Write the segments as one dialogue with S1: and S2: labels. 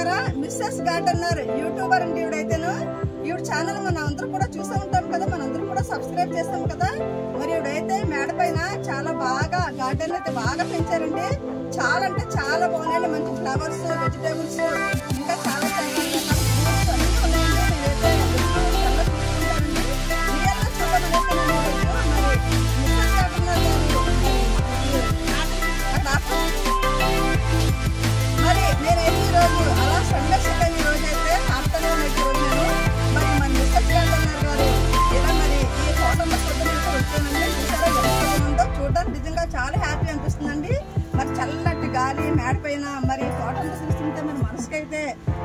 S1: చూసారా missus gardener YouTuber అండి ఈవిడైతేను. ఈవిడ ఛానల్ మనం అందరూ కూడా చూస్తూ ఉంటాం కదా, మనందరూ కూడా సబ్స్క్రైబ్ చేస్తాం కదా. మరి ఈవిడైతే మేడ పైన చాలా బాగా గార్డెన్ అయితే బాగా పెంచారండి. చాలా అంటే చాలా బాగున్నాయండి. మంచి ఫ్లవర్స్, వెజిటేబుల్స్, ఇంకా చాలా మరి నేనైతే ఈరోజు అలా సండే సెకండ్ ఈరోజు అయితే ఆఫ్టర్నూన్ అయితే రోజు మరి మన మిస్సెస్ గార్డెనర్ గారు ఇలా మరి ఈ తోటలో పొద్దునైతే వచ్చానండి. చూసారా ఉందో చూడడానికి నిజంగా చాలా హ్యాపీ అనిపిస్తుందండి. మరి చల్లటి గాలి మేడ పైన మరి తోటంతా చూస్తుంటే మరి మనసుకైతే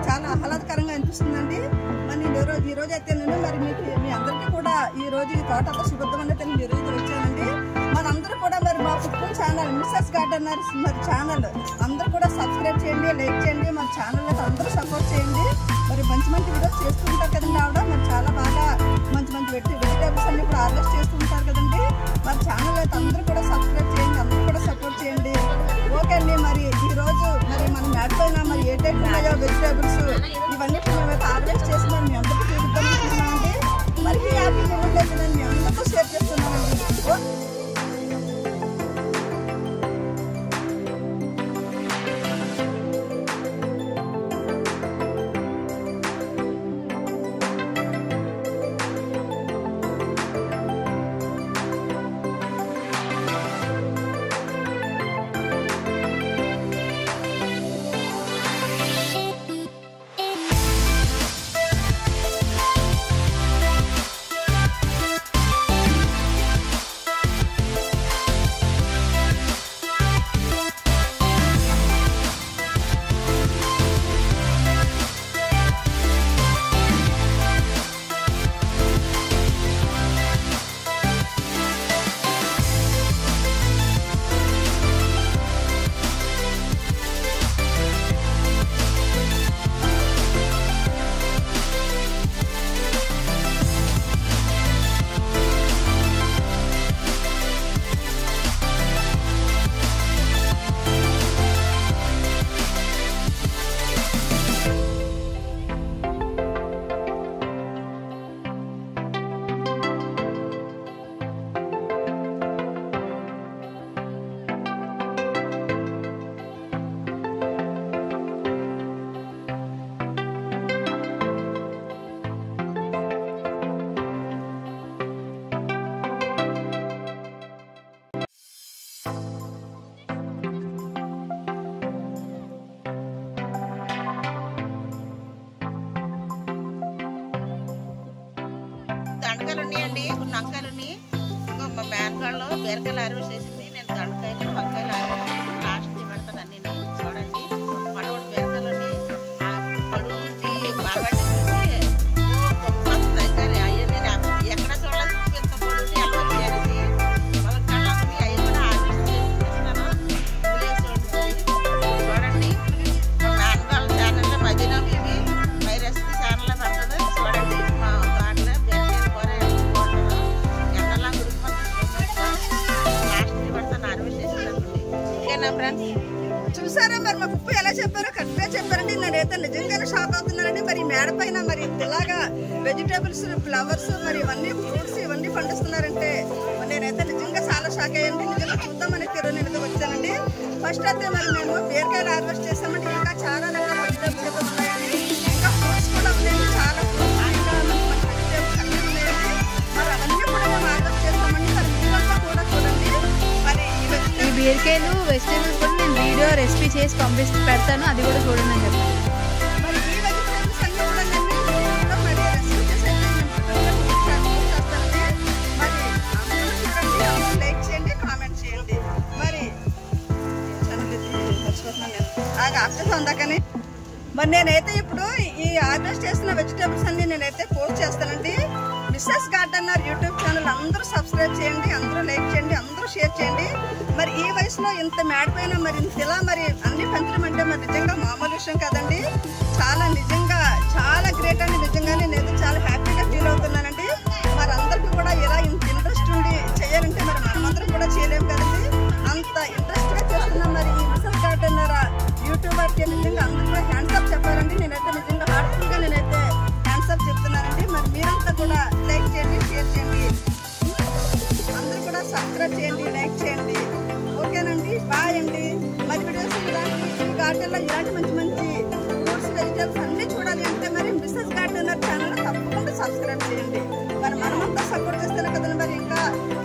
S1: చాలా ఆహ్లాదకరంగా అనిపిస్తుందండి. మరి నేను ఈ రోజు అయితే నేను మరి మీ అందరికీ కూడా ఈ రోజు ఈ తోటంతా శుభ్రం అయితే నేను ఈ రోజు వచ్చానండి. మనందరూ కూడా మరి మా కుకింగ్ ఛానల్ మిస్సెస్ గార్డెనర్ మరి ఛానల్ అందరూ కూడా సబ్స్క్రైబ్ చేయండి, లైక్ చేయండి, మన ఛానల్ అయితే అందరూ సపోర్ట్ చేయండి. మరి మంచి మంచి వీడియోస్ చేస్తుంటారు కదండి ఆవిడ. మరి చాలా బాగా మంచి మంచి వెజిటేబుల్స్ అన్ని కూడా హార్వెస్ట్ చేస్తుంటారు కదండి. మరి ఛానల్ అయితే అందరూ కూడా సబ్స్క్రైబ్ చేయండి, అందరూ కూడా సపోర్ట్ చేయండి. ఓకే అండి. మరి ఈ రోజు మరి మనం మేడపైన మరి ఏ టైప్ ఉన్నాయో వెజిటేబుల్స్ ఇవన్నీ మేమైతే హార్వెస్ట్ చేసి మరి మీ అందరికీ చూపిద్దామండి. మరి ఈ హ్యాపీ మూమెంట్ అయితే నేను మీ అందరితో షేర్ చేస్తున్నానండి.
S2: దండకాయలు ఉన్నాయండి, కొన్ని వంకాయలు ఉన్నాయి. ఇంకా మా బ్యాంకాల్లో బీరకాయలు హార్వెస్ట్ చేసింది. నేను దండకాయలు వంకాయలు హార్వెస్ట్ చేసి లాస్ట్ పెడతాను అన్ని. చూడండి పడవడు బీరకాయలు ఉన్నాయి. పడుగుంది బాగా గొప్ప దగ్గర అయ్యి నేను ఎక్కడ చూడలేదు. ఎంత పడుగుంది ఎలా వచ్చేది వాళ్ళ కళ్ళకి అవి కూడా హార్వెస్ట్ చేస్తాను. చూడండి మా బ్యాంకాల ఛానల్లో మదీనా బీబీ మై రెసిపీ ఛానల్లో పడుతుంది. చూడండి మా
S1: చూసారా మరి మా కుప్ప ఎలా చెప్పారో కరెక్ట్గా చెప్పారండి. నేనైతే నిజంగానే షాక్ అవుతున్నానండి. మరి మేడ పైన మరి ఇలాగా వెజిటేబుల్స్, ఫ్లవర్స్, మరి ఇవన్నీ ఫ్రూట్స్ ఇవన్నీ పండిస్తున్నారంటే నేనైతే నిజంగా చాలా షాక్ అయ్యండి. నిజంగా చూద్దామని నేనైతే వచ్చానండి. ఫస్ట్ అయితే మరి మేము బీరకాయలు హార్వెస్ట్ చేస్తామండి. ఇంకా చాలా రకాల వెజిటేబుల్స్ ఉన్నాయండి. ఇంకా ఫ్రూట్స్ కూడా ఉన్నాయండి. చాలా ఫ్రూట్స్ ఇంకా మంచి వెజిటేబుల్స్ అన్నీ ఉన్నాయండి. మరి అవన్నీ కూడా మేము హార్వెస్ట్ చేస్తామండి. మరి మీరంతా కూడా చూడండి. మరి
S3: ఈ బీరకాయలు వెజిటేబుల్స్ కూడా నేను వీడియో రెసిపీ చేసి పెడతాను, అది కూడా చూడండి అని చెప్పి.
S1: మరి ఈ వెజిటేబుల్స్ అన్నీ కూడా మరి రెసిపీ చేసేది చేస్తానండి. మరి అందరూ చూడండి, అందరూ లైక్ చేయండి, కామెంట్ చేయండి. మరి మర్చిపోతున్నాను నేను ఆప్షన్ ఉందాకని. మరి నేనైతే ఇప్పుడు ఈ హార్వెస్ట్ చేసిన వెజిటేబుల్స్ అన్ని నేనైతే పోస్ట్ చేస్తానండి. మిస్సెస్ గార్డెనర్ యూట్యూబ్ ఛానల్ అందరూ సబ్స్క్రైబ్ చేయండి, అందరూ లైక్ చేయండి, అందరూ షేర్ చేయండి. మరి ఈ వయసులో ఇంత మేడపైన మరి ఇలా మరి అన్ని పెంచడం అంటే మరి నిజంగా మామూలు విషయం కదండి. చాలా నిజంగా చాలా గ్రేట్ అండి. నిజంగానే నేను చాలా హ్యాపీగా ఫీల్ అవుతున్నానండి. మరి అందరికీ కూడా ఇలా ఇంత ఇంట్రెస్ట్ ఉండి చేయాలంటే మరి మనమందరం కూడా చేయలేము కదండి. అంత ఇంట్రెస్ట్గా చేస్తున్నాం. మరి ఈ మిస్సెస్ గార్డెనర్ యూట్యూబర్కి నిజంగా అందరూ కూడా హ్యాండ్స్ అప్ చెప్పారండి. కూడా లైక్ చేయండి, షేర్ చేయండి, అందరూ కూడా సబ్స్క్రైబ్ చేయండి, లైక్ చేయండి. ఓకేనండి, బాయ్ అండి. మరి వీడియోస్ ఈ గార్డెన్లో ఇలాంటి మంచి మంచి ఫ్రూట్స్ వెజిటేబుల్స్ అన్నీ చూడాలి అంటే మరి మిస్సెస్ గార్డెనర్ ఛానల్ తప్పకుండా సబ్స్క్రైబ్ చేయండి. మరి మనమంతా సపోర్ట్ చేస్తారు కదండి, మరి ఇంకా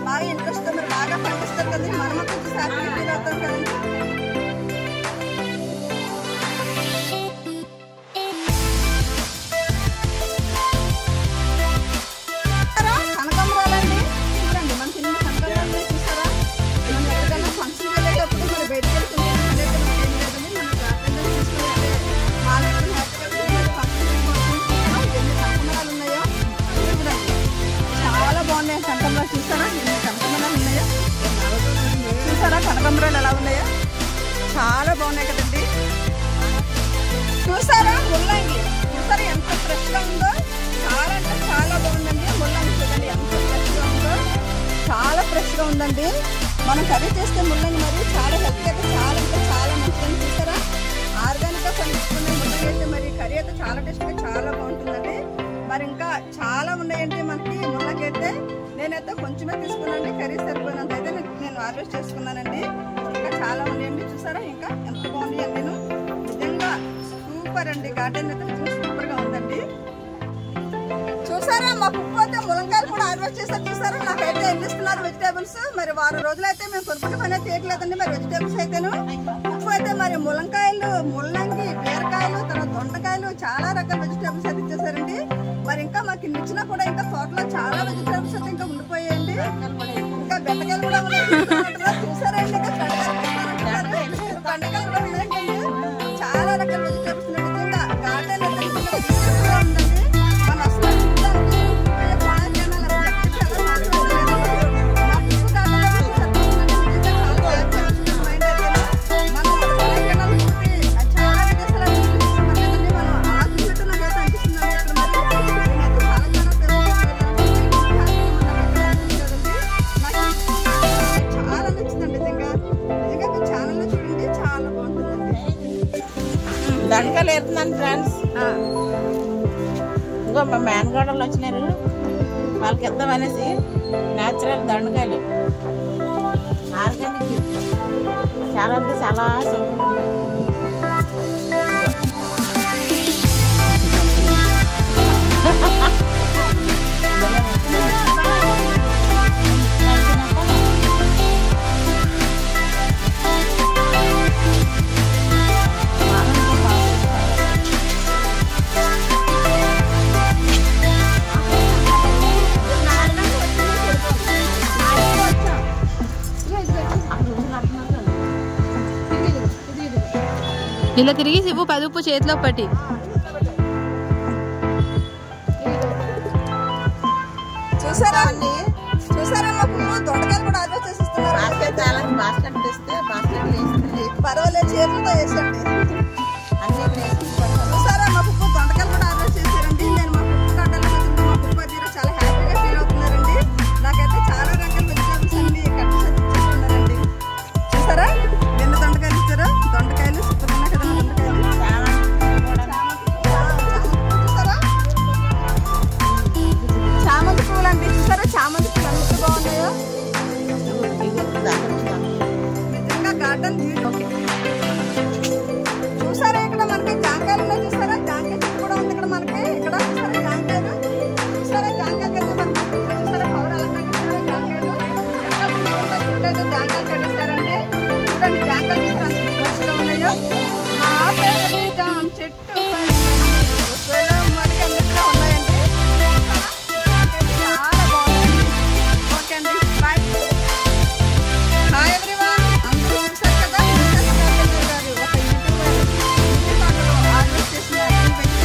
S1: బాగా ఇంట్రెస్ట్ మరి బాగా పండిస్తారు కదండి, మనమంతా చూసి హ్యాపీ ఫీల్ అవుతాం కదండి. కనకాంబరాలండి చూడండి, మన చిన్న కనకాంబరాలు చూసారా? మనం ఎక్కడికైనా ఫంక్షన్ వెళ్ళేటప్పుడు మరి బయటకు వెళ్తున్నాం ఏం లేదండి, మన గార్డెన్లో తీసుకుని మార్కెట్ ఫంక్షన్ ఎన్ని కనకాంబరాలు ఉన్నాయో చూడండి. చాలా బాగున్నాయి కనకాంబరాలు, చూసారా ఎన్ని కనకాంబరాలు ఉన్నాయో? చూసారా కనకాంబరాలు ఎలా ఉన్నాయో? చాలా బాగున్నాయి కదండి. చూసారా ముల్లంగి, చూసారా ఎంత ఫ్రెష్గా ఉందో? చాలా అంటే చాలా బాగుందండి. ముల్లంగి చూడండి ఎంత ఫ్రెష్గా ఉందో, చాలా ఫ్రెష్గా ఉందండి. మనం కర్రీ చేస్తే ముల్లంగి మరి చాలా హెల్త్ అయితే చాలా అంటే చాలా మంచిదని. చూసారా ఆర్గానిక్గా పండించుకునే ముల్లంగి అయితే మరి కర్రీ అయితే చాలా టేస్ట్గా చాలా బాగుంటుందండి. మరి ఇంకా చాలా ఉన్నాయండి మనకి ముల్లంగి అయితే. నేనైతే కొంచెమే తీసుకున్నానండి, కర్రీ సరిపోయినంత అయితే నేను హార్వెస్ట్ చేసుకున్నానండి. ఇంకా చాలా ఉన్నాయండి. చూసారా ఇంకా ఎంత బాగున్నాయి నేను నిజంగా సూపర్ అండి. గార్డెన్ అయితే నిజంగా సూపర్గా ఉందండి. చూసారా మా పుప్పు అయితే ములంకాయలు కూడా హార్వెస్ట్ చేస్తారు. చూసారా నాకైతే ఎండిస్తున్నారు వెజిటేబుల్స్. మరి వారం రోజులైతే మేము కొనుక్కునే పని అయితే తీయట్లేదండి. మరి వెజిటేబుల్స్ అయితేను పుప్పు అయితే మరి ములంకాయలు, ముల్లంగి, బీరకాయలు, తర్వాత దొండకాయలు చాలా రకాల వెజిటేబుల్స్ అయితే ఇచ్చేసారండి. మరి ఇంకా మాకు ఇన్ని ఇచ్చినా కూడా ఇంకా తోటలో చాలా వెజిటేబుల్స్ అయితే ఇంకా ఉండిపోయాయండి. ఇంకా బెండకాయలు కూడా ఉన్నాయి చూసారండి. ఇంకా బెండకాయలు కూడా ఉన్నాయండి. చాలా రకాల వెజిటేబుల్స్ ఉన్నాయి. నిజంగా గార్డెన్ అయితే నిజంగా ఉందండి. మన అసలు
S2: దండకాయలు వేస్తున్నాను ఫ్రెండ్స్. ఇంకో మా మేనగోడలు వచ్చినారు, వాళ్ళకి ఇద్దామనేసి న్యాచురల్ దండకాయలు ఆర్గానిక్ చాలా అంటే చాలా
S3: ఇలా తిరిగి ఇవ్వు 10 ఉప్పు చేతిలో పట్టి.
S1: చూసారా అండి, చూసారా మా పువ్వు దొండకాయలు కూడా హార్వెస్ట్ చేసిస్తున్నారు.
S2: బాస్కెట్ తెస్తే బాస్కెట్ వేస్తుంది,
S1: పర్వాలేదు చేతులతో వేసండి.
S2: అన్ని
S1: చూసారా మా పువ్వు దొండకాయలు కూడా హార్వెస్ట్ చేశారండి. నేను మా పువ్వు గార్డెన్లో మా పువ్వు తీరు చాలా హ్యాపీగా ఫీల్ అవుతున్నారండి. నాకైతే చాలా రకాల వెజిటేబుల్స్ అన్ని కట్ చేసి ఇచ్చేస్తున్నారండి. చూసారా ఎన్ని దొండకాయలు ఇచ్చారో? దొండకాయలు సూపర్ ఉన్నాయి కదా దొండకాయలు. చూసారా చామంతి పువ్వులు అండి. చూసారా చామంతి పువ్వులు ఎంత బాగున్నాయో? నిజంగా గార్డెన్ చూసారా? ఇక్కడ మనకి జాంకాయలు ఉన్నాయి. చూసారా జాంకాయ చెట్టు కూడా ఉంది ఇక్కడ మనకి. ఇక్కడ చూసారా జాంకాయలు, చూసారా జాంకాయలు కదా మనకి. చూసారా పవర్ అలంకరించారా జాంకాయలు? జాంకాయలు కట్టిస్తారండి. చూడండి జాంకాయలు చూసారా ఉన్నాయో? మా పేరు జామ చెట్టు మనకి అన్నిట్లో ఉన్నాయండి. చాలా బాగుంది. ఓకే అండి, బాయ్. హాయ్ ఎవ్రీవన్, అందరూ చూసారు కదా మిస్సెస్ గార్డెనర్ గారు ఒక యూట్యూబర్ హార్వెస్ట్ చేసిన వెజిటేబుల్స్.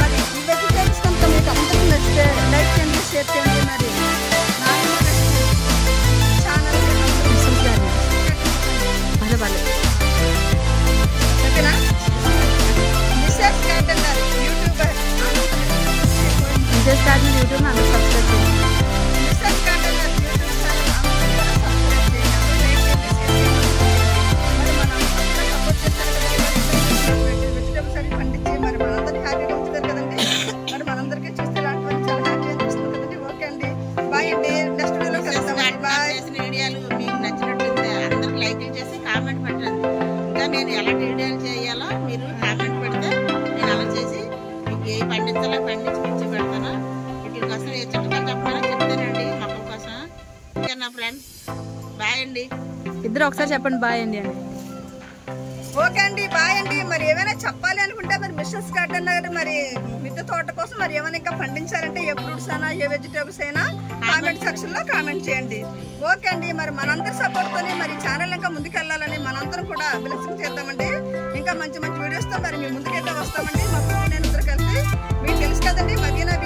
S1: మరి ఈ వెజిటేబుల్స్ కనుక మీకు అందరికీ నచ్చితే లైక్ చేయండి, షేర్ చేయండి. మరి ఛానల్ ఓకేనా?
S2: లైక్లు చేసి కామెంట్ పెట్టండి. ఇంకా నేను ఎలా వీడియోలు చేయాలో మీరు కామెంట్ పెడితే నేను అలా చేసి మీకు ఏ పండించాలో పండించి పెడతాను. వీటి కోసం ఏ చిట్కాలు చెప్పాలో చెప్తానండి మొక్కల కోసం. ఇంకా నా ఫ్రెండ్స్ బాయ్ అండి.
S3: ఇద్దరు ఒకసారి చెప్పండి బాయ్ అండి అని.
S1: ఓకే అండి, బాయ్ అండి. మరి ఏమైనా చెప్పాలి అనుకుంటే మరి మిస్సెస్ గార్డెన్ గారు మరి మిద్దె తోట కోసం మరి ఏమైనా ఇంకా పండించాలంటే ఏ ఫ్రూట్స్ అయినా ఏ వెజిటేబుల్స్ అయినా కామెంట్ సెక్షన్ లో కామెంట్ చేయండి. ఓకే అండి, మరి మనందరి సపోర్ట్ తోని మరి ఛానల్ ఇంకా ముందుకెళ్ళాలని మనందరం కూడా బ్లెస్సింగ్ చేద్దామండి. ఇంకా మంచి మంచి వీడియోస్ తో మరి మీ ముందుకైతే వస్తామండి. మా నేను ఇద్దరు కలిసి మీకు తెలుసు కదండి మదీనా